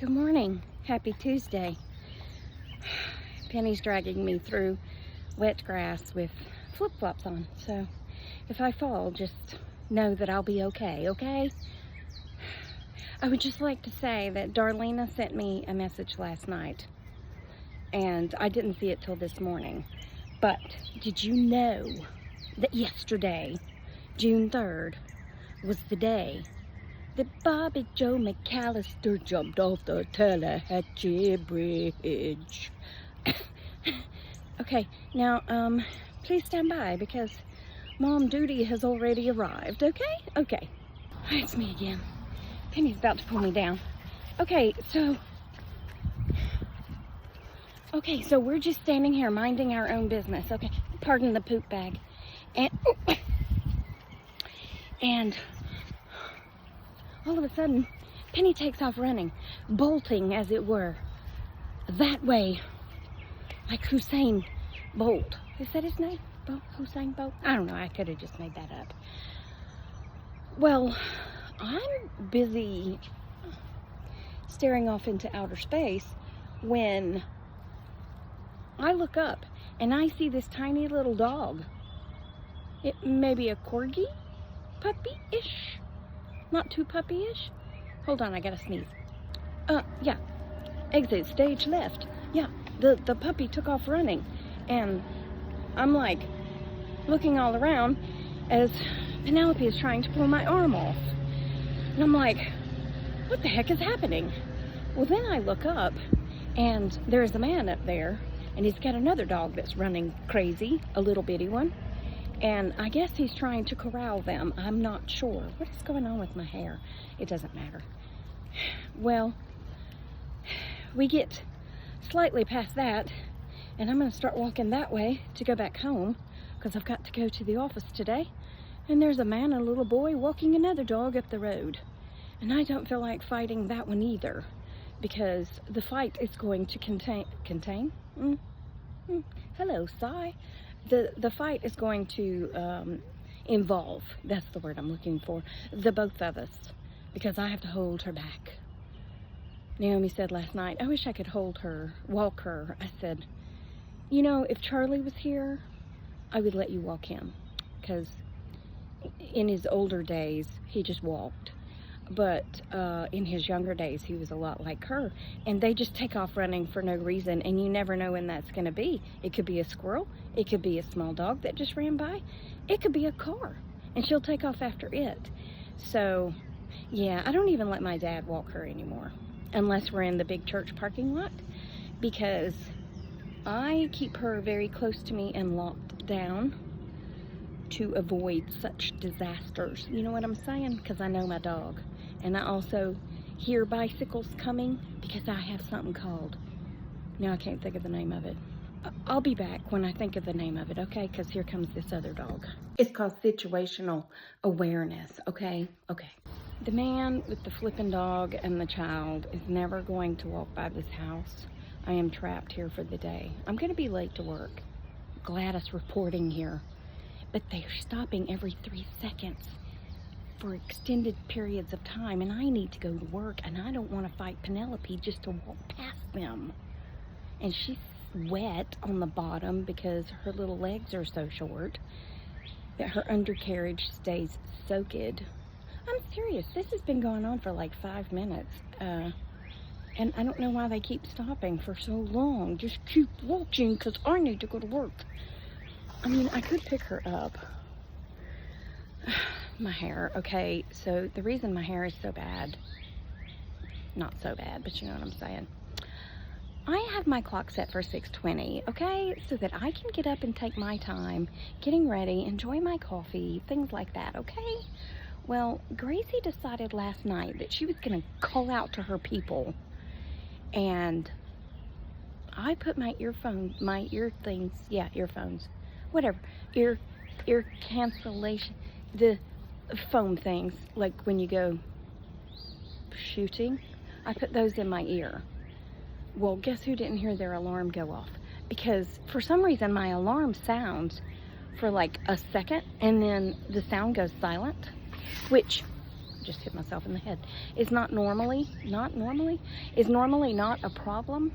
Good morning. Happy Tuesday. Penny's dragging me through wet grass with flip-flops on, so if I fall, just know that I'll be okay, okay? I would just like to say that Darlena sent me a message last night, and I didn't see it till this morning. But did you know that yesterday, June 3rd, was the day that Bobby Joe McAllister jumped off the Tallahatchie Bridge? Okay, now, please stand by because Mom Duty has already arrived, okay? Okay. It's me again. Penny's about to pull me down. Okay, so we're just standing here minding our own business, okay? Pardon the poop bag. And all of a sudden, Penny takes off running, bolting, as it were, that way, like Usain Bolt. Is that his name? Usain Bolt? I don't know, I could have just made that up. Well, I'm busy staring off into outer space when I look up and I see this tiny little dog. It may be a corgi? Puppy-ish? Not too puppy-ish? Hold on, I gotta sneeze. Yeah. Exit stage left. Yeah, the puppy took off running. And I'm like looking all around as Penelope is trying to pull my arm off. And I'm like, what the heck is happening? Well, then I look up and there's a man up there and he's got another dog that's running crazy, a little bitty one. And I guess he's trying to corral them. I'm not sure. What is going on with my hair? It doesn't matter. Well, we get slightly past that, and I'm going to start walking that way to go back home, because I've got to go to the office today. And there's a man and a little boy walking another dog up the road. And I don't feel like fighting that one either, because the fight is going to contain? Hello, Cy. The fight is going to involve, that's the word I'm looking for, the both of us, because I have to hold her back. Naomi said last night, I wish I could hold her, walk her. I said, you know, if Charlie was here, I would let you walk him, because in his older days, he just walked. But in his younger days, he was a lot like her. And they just take off running for no reason, and you never know when that's going to be. It could be a squirrel. It could be a small dog that just ran by. It could be a car, and she'll take off after it. So, yeah, I don't even let my dad walk her anymore, unless we're in the big church parking lot, because I keep her very close to me and locked down to avoid such disasters. You know what I'm saying? Because I know my dog. And I also hear bicycles coming because I have something called, now I can't think of the name of it. I'll be back when I think of the name of it, okay? Because here comes this other dog. It's called situational awareness, okay? Okay. The man with the flipping dog and the child is never going to walk by this house. I am trapped here for the day. I'm going to be late to work. Gladys reporting here. But they're stopping every 3 seconds for extended periods of time, and I need to go to work, and I don't want to fight Penelope just to walk past them. And she's wet on the bottom because her little legs are so short that her undercarriage stays soaked. I'm serious. This has been going on for like 5 minutes, and I don't know why they keep stopping for so long. Just keep walking because I need to go to work. I mean, I could pick her up. My hair, okay, so the reason my hair is so bad, not so bad, but you know what I'm saying. I have my clock set for 6:20, okay, so that I can get up and take my time, getting ready, enjoy my coffee, things like that, okay? Well, Gracie decided last night that she was going to call out to her people, and I put my earphones, whatever, ear cancellation, the foam things, like when you go shooting, I put those in my ear. Well, guess who didn't hear their alarm go off? Because for some reason my alarm sounds for like a second and then the sound goes silent, which just hit myself in the head, is not normally not a problem,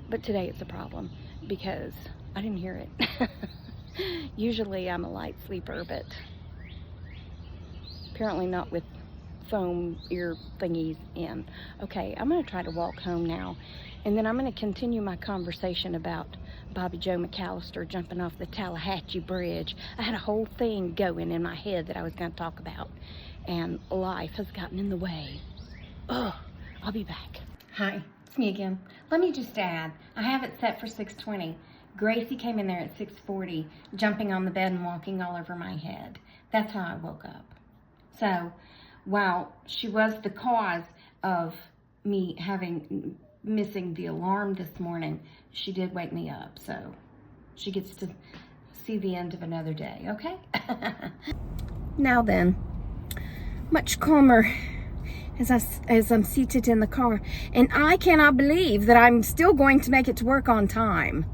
but today it's a problem because I didn't hear it. Usually I'm a light sleeper, but apparently not with foam ear thingies in. Okay, I'm gonna try to walk home now, and then I'm gonna continue my conversation about Bobby Joe McAllister jumping off the Tallahatchie Bridge. I had a whole thing going in my head that I was gonna talk about, and life has gotten in the way. Oh, I'll be back. Hi, it's me again. Let me just add, I have it set for 6:20. Gracie came in there at 6:40, jumping on the bed and walking all over my head. That's how I woke up. So, while she was the cause of me missing the alarm this morning, she did wake me up. So, she gets to see the end of another day, okay? Now then, much calmer as I'm seated in the car. And I cannot believe that I'm still going to make it to work on time.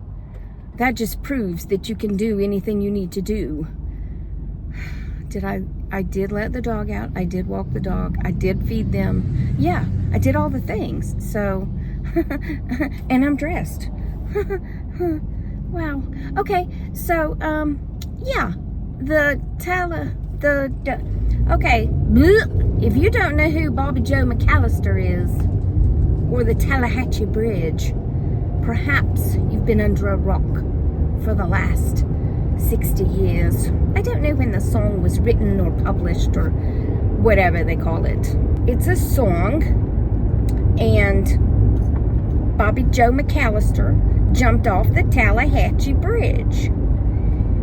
That just proves that you can do anything you need to do. I did let the dog out. I did walk the dog. I did feed them. Yeah, I did all the things. So, and I'm dressed. Wow. Okay, so, yeah. Okay. If you don't know who Bobby Joe McAllister is, or the Tallahatchie Bridge, perhaps you've been under a rock for the last 60 years. I don't know when the song was written or published or whatever they call it. It's a song, and Bobby Joe McAllister jumped off the Tallahatchie Bridge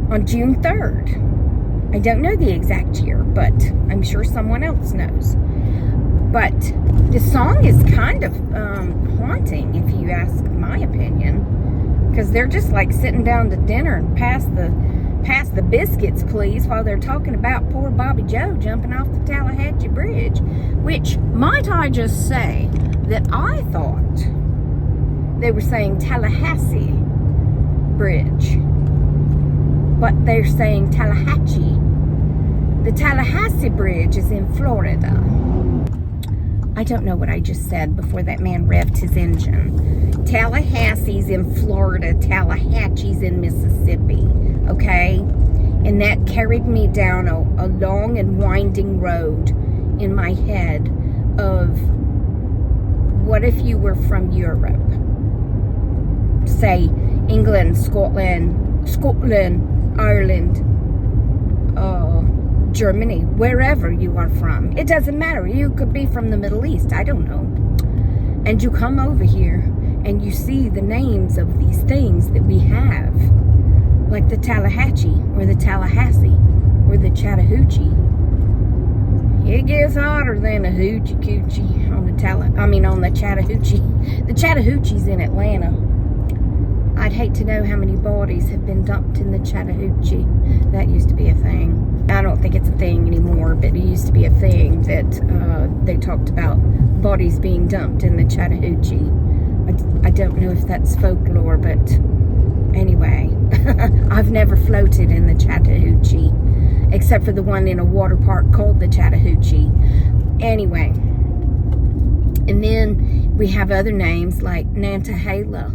on June 3rd. I don't know the exact year, but I'm sure someone else knows. But the song is kind of haunting, if you ask my opinion, because they're just like sitting down to dinner and pass the biscuits, please, while they're talking about poor Bobby Joe jumping off the Tallahatchie Bridge, which, might I just say that I thought they were saying Tallahassee Bridge, but they're saying Tallahatchie. The Tallahassee Bridge is in Florida. I don't know what I just said before that man revved his engine. Tallahassee's in Florida, Tallahatchie's in Mississippi, okay? And that carried me down a long and winding road in my head of, what if you were from Europe? Say, England, Scotland, Ireland, Germany, wherever you are from. It doesn't matter. You could be from the Middle East. I don't know. And you come over here and you see the names of these things that we have, like the Tallahatchie or the Tallahassee or the Chattahoochee. It gets hotter than a hoochie coochie on the Chattahoochee. The Chattahoochee's in Atlanta. I'd hate to know how many bodies have been dumped in the Chattahoochee. That used to be a thing. I don't think it's a thing anymore, but it used to be a thing that they talked about bodies being dumped in the Chattahoochee. I don't know if that's folklore, but anyway, I've never floated in the Chattahoochee, except for the one in a water park called the Chattahoochee. Anyway, and then we have other names like Nantahala.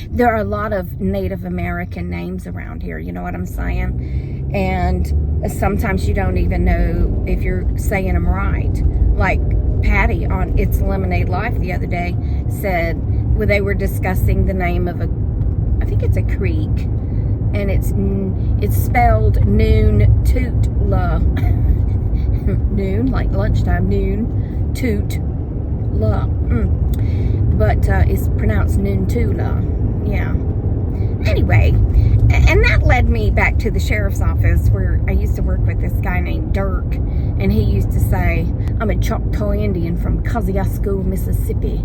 There are a lot of Native American names around here, you know what I'm saying? And sometimes you don't even know if you're saying them right. Like Patty on It's Lemonade Life the other day said, well, they were discussing the name of I think it's a creek, and it's spelled Noon-Toot-La. Noon, like lunchtime, noon, toot, la. But it's pronounced Noon-Tula. Yeah. Anyway, and that led me back to the sheriff's office where I used to work with this guy named Dirk, and he used to say, I'm a Choctaw Indian from Kosciuszko, Mississippi.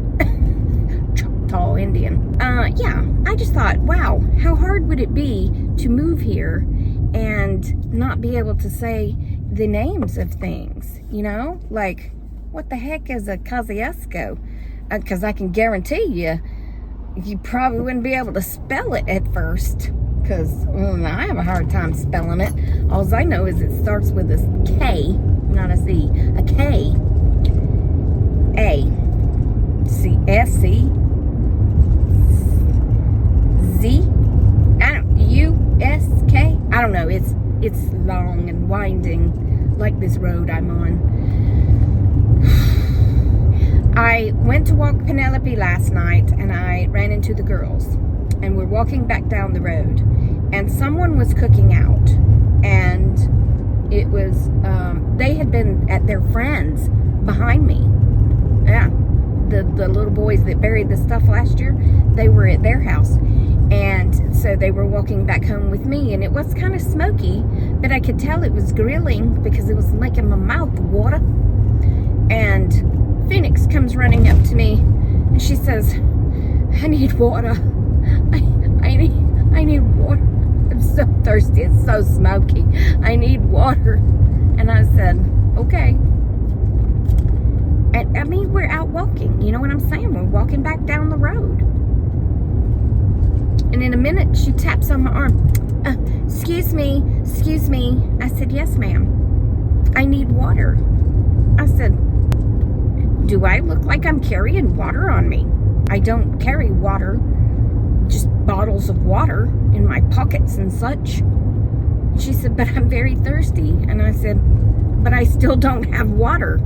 Choctaw Indian. Yeah, I just thought, wow, how hard would it be to move here and not be able to say the names of things, you know? Like, what the heck is a Kosciuszko? Because I can guarantee you probably wouldn't be able to spell it at first, because I have a hard time spelling it. All I know is it starts with a K, not a C, a K, A, C, S, C, Z, U, S, K. I don't know. It's long and winding, like this road I'm on. I went to walk Penelope last night, and I ran into the girls, and we're walking back down the road, and someone was cooking out, and it was, they had been at their friends behind me. Yeah, the little boys that buried the stuff last year, they were at their house, and so they were walking back home with me, and it was kind of smoky, but I could tell it was grilling because it was making my mouth water. And Phoenix comes running up to me, and she says, I need water. I need water. I'm so thirsty. It's so smoky. I need water. And I said, okay. And I mean, we're out walking. You know what I'm saying? We're walking back down the road. And in a minute, she taps on my arm. Excuse me. I said, yes, ma'am. I need water. I said, do I look like I'm carrying water on me? I don't carry water, just bottles of water in my pockets and such. She said, but I'm very thirsty. And I said, but I still don't have water.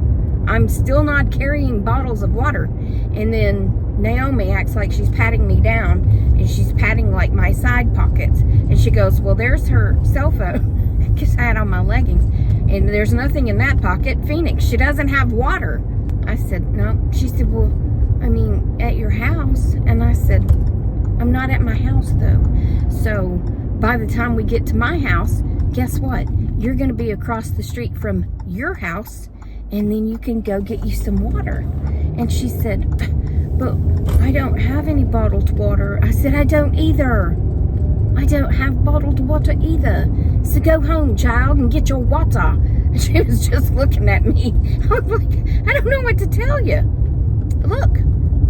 I'm still not carrying bottles of water. And then Naomi acts like she's patting me down, and she's patting like my side pockets. And she goes, well, there's her cell phone, because I had on my leggings, and there's nothing in that pocket. Phoenix, she doesn't have water. I said, no. She said, well, I mean, at your house. And I said, I'm not at my house, though. So by the time we get to my house, guess what? You're going to be across the street from your house, and then you can go get you some water. And she said, but I don't have any bottled water. I said, I don't either. I don't have bottled water either. So go home, child, and get your water. And she was just looking at me. I was like, I don't know what to tell you. Look,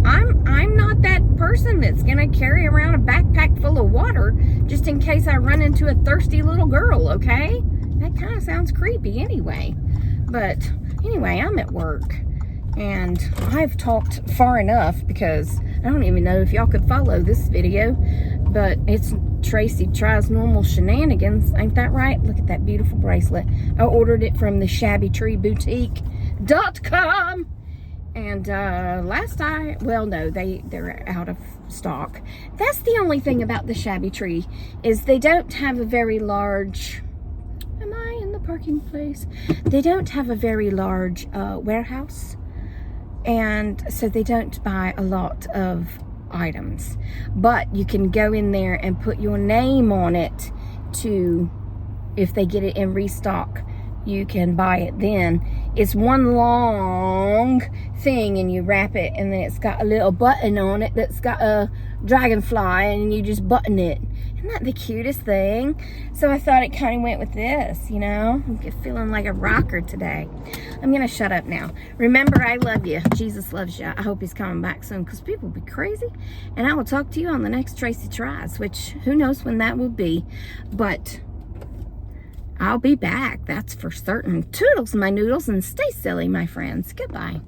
I'm not that person that's gonna carry around a backpack full of water just in case I run into a thirsty little girl, okay? That kind of sounds creepy anyway. But anyway, I'm at work, and I've talked far enough because I don't even know if y'all could follow this video, but it's Tracy Tries Normal Shenanigans. Ain't that right? Look at that beautiful bracelet. I ordered it from the shabbytreeboutique.com. And they're out of stock. That's the only thing about the Shabby Tree, is they don't have a very large, am I in the parking place? They don't have a very large warehouse. And so they don't buy a lot of items. But you can go in there and put your name on it to, if they get it in restock, you can buy it then. It's one long thing, and you wrap it, and then it's got a little button on it that's got a dragonfly, and you just button it. Isn't that the cutest thing? So I thought it kind of went with this, you know? I'm feeling like a rocker today. I'm gonna shut up now. Remember, I love you. Jesus loves you. I hope he's coming back soon, because people be crazy. And I will talk to you on the next Tracy Tries, which who knows when that will be. But I'll be back, that's for certain. Toodles, my noodles, and stay silly, my friends. Goodbye.